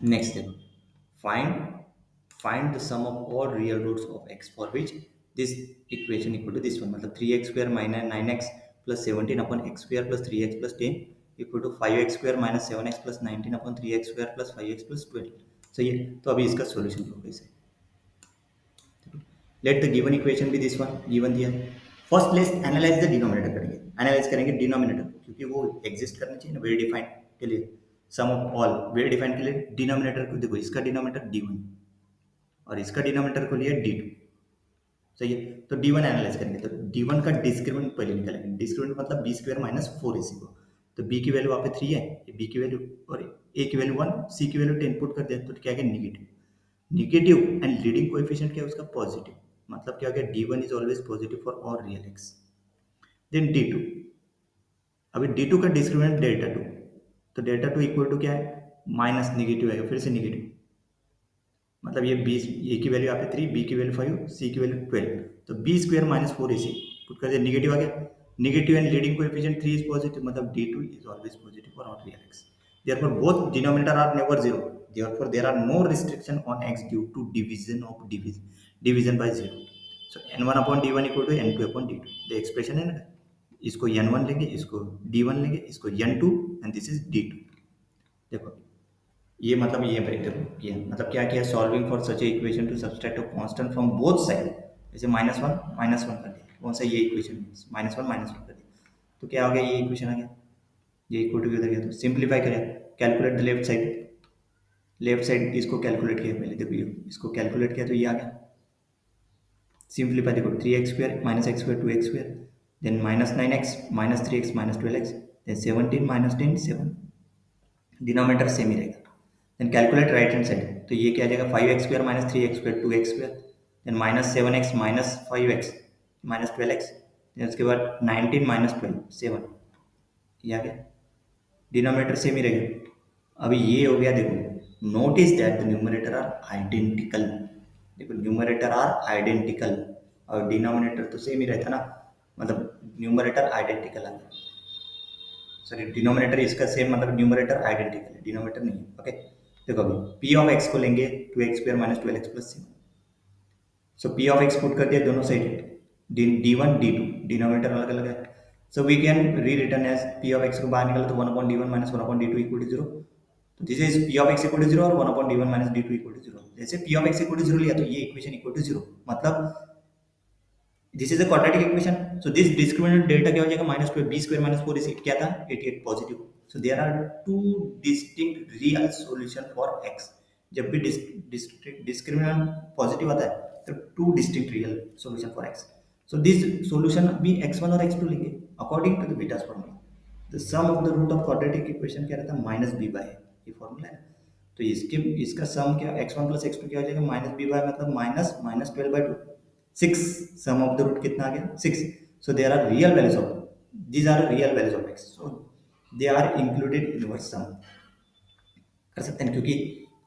Next देखो, find find the sum of all real roots of x for which this equation equal to this one, मतलब 3x² minus 9x plus 17 upon x square plus 3x plus 10 equal to 5x² minus 7x plus 19 upon 3x² plus 5x plus 12। सही है, तो अभी इसका solution लो कैसे। Let the given equation भी this one given दिया है। First let's analyse the denominator करेंगे, एनालाइज करेंगे डिनोमिनेटर, क्योंकि वो एग्जिस्ट करना चाहिए ना वेरी डिफाइंड के लिए। सम ऑफ ऑल वेरी डिफाइंड के लिए डिनोमिनेटर को देखो, इसका डिनोमिनेटर d1 और इसका डिनोमिनेटर को लिया d2। सही है, तो d1 एनालाइज करेंगे, तो d1 का डिस्क्रिमिनेंट पहले निकालेंगे। डिस्क्रिमिनेंट मतलब b स्क्वायर माइनस 4ac को, तो b की वैल्यू वहाँ पे 3 है, b की वैल्यू और a की वैल्यू 1, c की वैल्यू 10 पुट कर दिया, तो क्या है negative. Negative and leading coefficient क्या है उसका पॉजिटिव, मतलब क्या हो गया d1 is always positive for all real x। Then d2, अभी d2 का डिस्क्रिमिनेंट डेल्टा 2, तो डेल्टा 2 इक्वल टू क्या है माइनस निगेटिव आएगा, फिर से निगेटिव, मतलब ये बी, ए की वैल्यू यहाँ पे 3, बी की वैल्यू 5, सी की वैल्यू 12, तो B square minus 4ac put कर दिया, निगेटिव आ गया। Negative and leading coefficient 3 is positive, मतलब d2 is always positive for all real x। therefore both denominator are never zero, therefore there are no restriction on x due to division by zero। so n1 upon d1 equal to n2 upon d2, the expression है ना, इसको n1 लेंगे, इसको d1 लेंगे, इसको n2 and this is d2। देखो ये मतलब ये ब्रेक, देखो ये मतलब क्या किया, solving for such A equation two subtract a constant from both side, जैसे माइनस वन कर दिया, कौन सा ये इक्वेशन माइनस वन कर दिया, तो क्या हो गया ये इक्वेशन आ गया, ये इक्वल टू किधर गया, तो सिंप्लीफाई करें, calculate the left side, left side इसको कैलकुलेट किया पहले, देखो ये इसको कैलकुलेट किया तो ये आ गया। सिंप्लीफाई देखो 3x² minus x square 2x², then minus 9x minus 3x minus 12x, then 17 minus 10 7, denominator same ही रहेगा। Then calculate right hand side, तो ये क्या आ जाएगा 5x² minus 3x² 2x², then minus 7x minus 5x minus 12x, then उसके बाद 19 minus 12 7, ये आ गया, डिनोमिनेटर सेम ही रहेगा। अभी ये हो गया, देखो notice that the numerator are identical, देखो न्यूमरेटर आर आइडेंटिकल और डिनोमिनेटर तो सेम ही रहता ना, मतलब न्यूमरेटर आइडेंटिकल आ गया, सॉरी डिनोमिनेटर इसका सेम, मतलब न्यूमरेटर आइडेंटिकल है, डिनोमिनेटर नहीं है। ओके, देखो अभी p ऑफ x को लेंगे 2x² minus 12x plus 7, so p of x put कर दिया दोनों साइड, d1 d2 डिनोमिनेटर अलग अलग है, so we can re return as p of x को बाहर निकाला तो 1 upon d1 minus 1 upon d2 equal to 0, तो this is p of x equal to 0 और 1 upon d1 minus d2 equal to 0। जैसे p of x equal to 0 लिया तो ये इक्वेशन इक्वल टू 0, मतलब this is a quadratic equation, so this discriminant delta क्या हो जाएगा -12 b स्क्वायर माइनस 4 ac क्या था 88 positive, so there are two distinct real solution for x। जब भी डिस्क्रिमिनेंट पॉजिटिव आता है तो two distinct real solution for x, so this solution भी x1 और x2 लेंगे according to the Vieta's formula. The sum of the root of quadratic equation क्या रहता है -b/a, ये फॉर्मूला है। तो इसका सम क्या x1 प्लस x2 क्या हो जाएगा -b/, मतलब minus minus 12/2, 6, sum of the root कितना आ गया 6, so there are real values of, these are real values of x, so they are included in your sum, कर सकते हैं, क्योंकि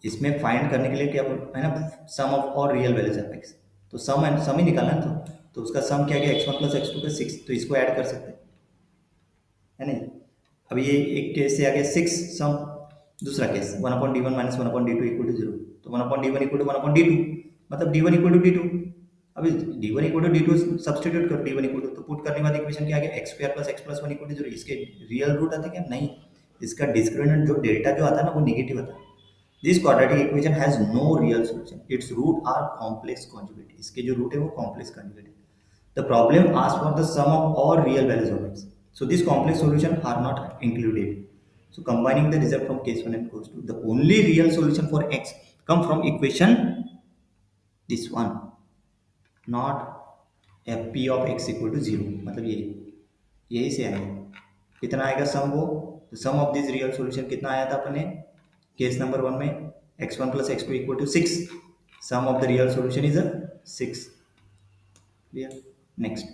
इसमें फाइंड करने के लिए क्या है ना, sum of all real values of x, तो सम ही निकालना है, तो उसका सम क्या गया x1 प्लस x2 का 6, तो इसको ऐड कर सकते हैं, है नहीं। अब ये एक केस से आ गया 6 सम, दूसरा case 1/d1 minus 1/d2 equal to 0, तो 1/d1 इक्वल टू 1/d2, मतलब d1 इक्वल टू d2। अभी d1 equal to d2 substitute कर, d1 इक्वल टू, तो पुट करने के बाद इक्वेशन क्या आ गया x² plus x plus 1 equal to 0, इसके रियल रूट आते क्या नहीं, इसका डिस्क्रिमिनेंट जो डेल्टा जो आता है ना वो नेगेटिव आता है। This quadratic equation has no real solution, its root are complex conjugate, इसके जो रूट है वो कॉम्प्लेक्स कॉन्जुगेट है। The problem asks for the sum of all real values of x. So these complex solutions are not included. So combining the result from case 1 and case 2, the only real solution for x come from equation this one, not f p of x equal to 0, मतलब ये यही से आएगा, कितना आएगा sum, वो sum of this real solution कितना आया था अपने केस नंबर 1 में, x1 plus x2 equal to 6, sum of the real solution is a 6। Clear, next.